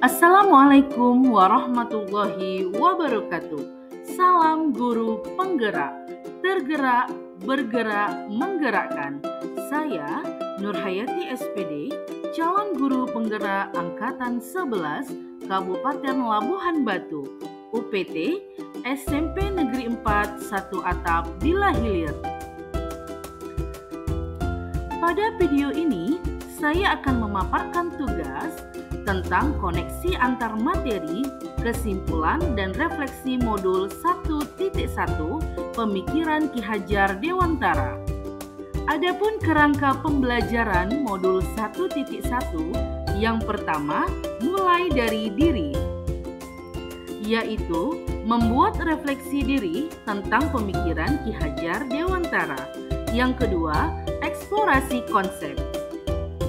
Assalamualaikum warahmatullahi wabarakatuh. Salam guru penggerak, tergerak, bergerak, menggerakkan. Saya Nurhayati SPD, calon guru penggerak angkatan 11 Kabupaten Labuhan Batu, UPT SMP Negeri 4 1 Atap Bila Hilir. Pada video ini, saya akan memaparkan tugas tentang koneksi antar materi, kesimpulan dan refleksi modul 1.1 Pemikiran Ki Hajar Dewantara. Adapun kerangka pembelajaran modul 1.1 yang pertama mulai dari diri, yaitu membuat refleksi diri tentang pemikiran Ki Hajar Dewantara. Yang kedua, eksplorasi konsep.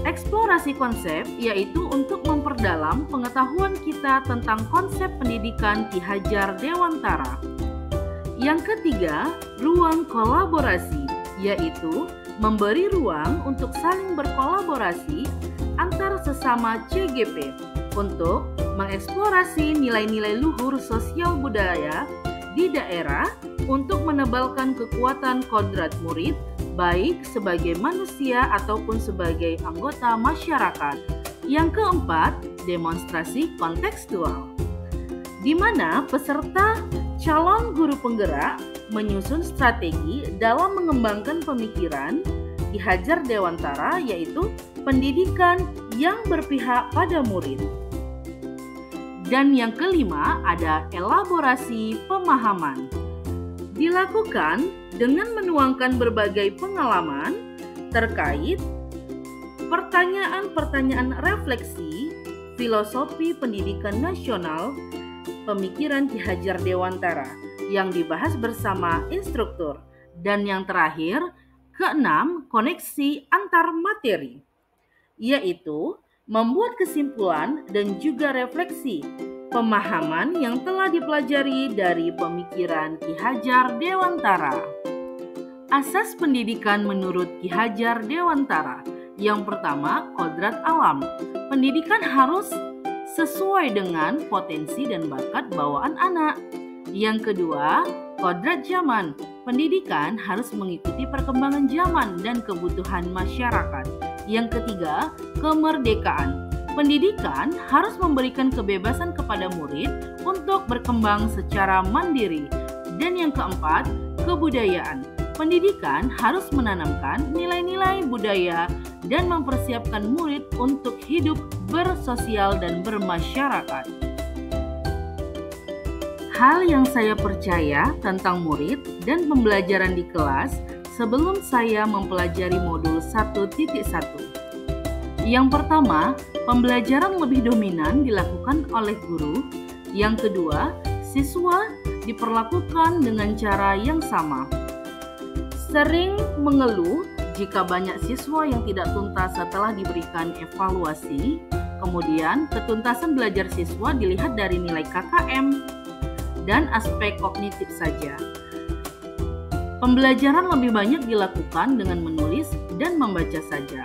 Eksplorasi konsep yaitu untuk memperdalam pengetahuan kita tentang konsep pendidikan Ki Hajar Dewantara. Yang ketiga, ruang kolaborasi, yaitu memberi ruang untuk saling berkolaborasi antar sesama CGP untuk mengeksplorasi nilai-nilai luhur sosial budaya di daerah untuk menebalkan kekuatan kodrat murid baik sebagai manusia ataupun sebagai anggota masyarakat. Yang keempat, demonstrasi kontekstual, di mana peserta calon guru penggerak menyusun strategi dalam mengembangkan pemikiran Ki Hajar Dewantara, yaitu pendidikan yang berpihak pada murid. Dan yang kelima, ada elaborasi pemahaman. Dilakukan dengan menuangkan berbagai pengalaman terkait pertanyaan-pertanyaan refleksi filosofi pendidikan nasional pemikiran Ki Hajar Dewantara yang dibahas bersama instruktur. Dan yang terakhir, keenam, koneksi antar materi, yaitu membuat kesimpulan dan juga refleksi pemahaman yang telah dipelajari dari pemikiran Ki Hajar Dewantara. Asas pendidikan menurut Ki Hajar Dewantara. Yang pertama, kodrat alam. Pendidikan harus sesuai dengan potensi dan bakat bawaan anak. Yang kedua, kodrat zaman. Pendidikan harus mengikuti perkembangan zaman dan kebutuhan masyarakat. Yang ketiga, kemerdekaan. Pendidikan harus memberikan kebebasan kepada murid untuk berkembang secara mandiri. Dan yang keempat, kebudayaan. Pendidikan harus menanamkan nilai-nilai budaya dan mempersiapkan murid untuk hidup bersosial dan bermasyarakat. Hal yang saya percaya tentang murid dan pembelajaran di kelas sebelum saya mempelajari modul 1.1. Yang pertama, pembelajaran lebih dominan dilakukan oleh guru. Yang kedua, siswa diperlakukan dengan cara yang sama. Sering mengeluh jika banyak siswa yang tidak tuntas setelah diberikan evaluasi. Kemudian, ketuntasan belajar siswa dilihat dari nilai KKM dan aspek kognitif saja. Pembelajaran lebih banyak dilakukan dengan menulis dan membaca saja.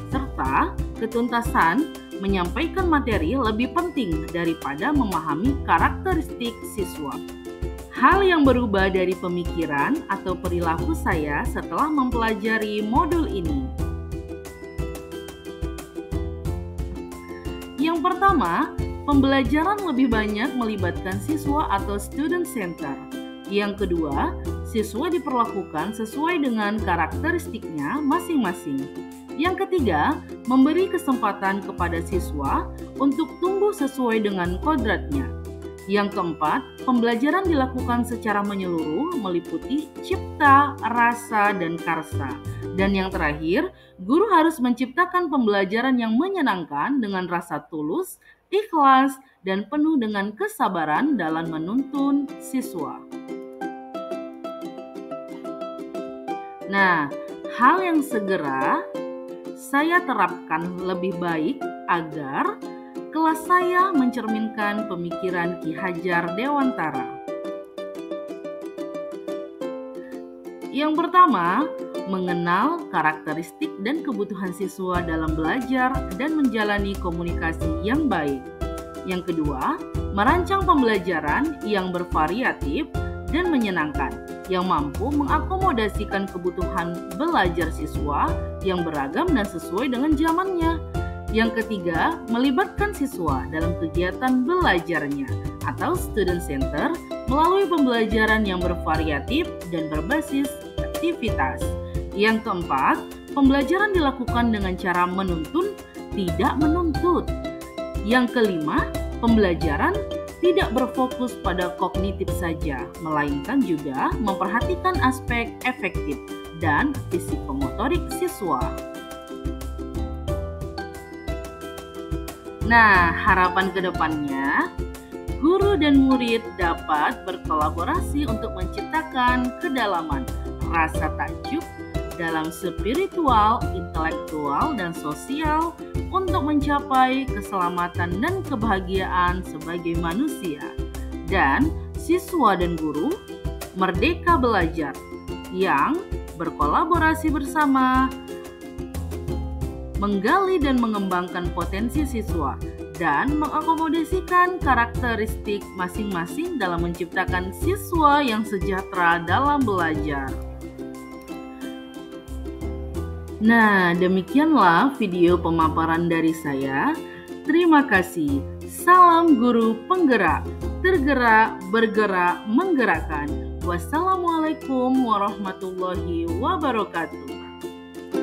Serta ketuntasan menyampaikan materi lebih penting daripada memahami karakteristik siswa. Hal yang berubah dari pemikiran atau perilaku saya setelah mempelajari modul ini. Yang pertama, pembelajaran lebih banyak melibatkan siswa atau student center. Yang kedua, siswa diperlakukan sesuai dengan karakteristiknya masing-masing. Yang ketiga, memberi kesempatan kepada siswa untuk tumbuh sesuai dengan kodratnya. Yang keempat, pembelajaran dilakukan secara menyeluruh meliputi cipta, rasa, dan karsa. Dan yang terakhir, guru harus menciptakan pembelajaran yang menyenangkan dengan rasa tulus, ikhlas, dan penuh dengan kesabaran dalam menuntun siswa. Nah, hal yang segera saya terapkan lebih baik agar kelas saya mencerminkan pemikiran Ki Hajar Dewantara. Yang pertama, mengenal karakteristik dan kebutuhan siswa dalam belajar dan menjalani komunikasi yang baik. Yang kedua, merancang pembelajaran yang bervariatif dan menyenangkan, yang mampu mengakomodasikan kebutuhan belajar siswa yang beragam dan sesuai dengan zamannya. Yang ketiga, melibatkan siswa dalam kegiatan belajarnya atau student center melalui pembelajaran yang bervariatif dan berbasis aktivitas. Yang keempat, pembelajaran dilakukan dengan cara menuntun, tidak menuntut. Yang kelima, pembelajaran tidak berfokus pada kognitif saja, melainkan juga memperhatikan aspek efektif dan psikomotorik siswa. Nah, harapan ke depannya, guru dan murid dapat berkolaborasi untuk menciptakan kedalaman rasa takjub dalam spiritual, intelektual, dan sosial untuk mencapai keselamatan dan kebahagiaan sebagai manusia. Dan siswa dan guru merdeka belajar yang berkolaborasi bersama, menggali dan mengembangkan potensi siswa, dan mengakomodasikan karakteristik masing-masing dalam menciptakan siswa yang sejahtera dalam belajar. Nah, demikianlah video pemaparan dari saya. Terima kasih. Salam guru penggerak, tergerak, bergerak, menggerakkan. Wassalamualaikum warahmatullahi wabarakatuh.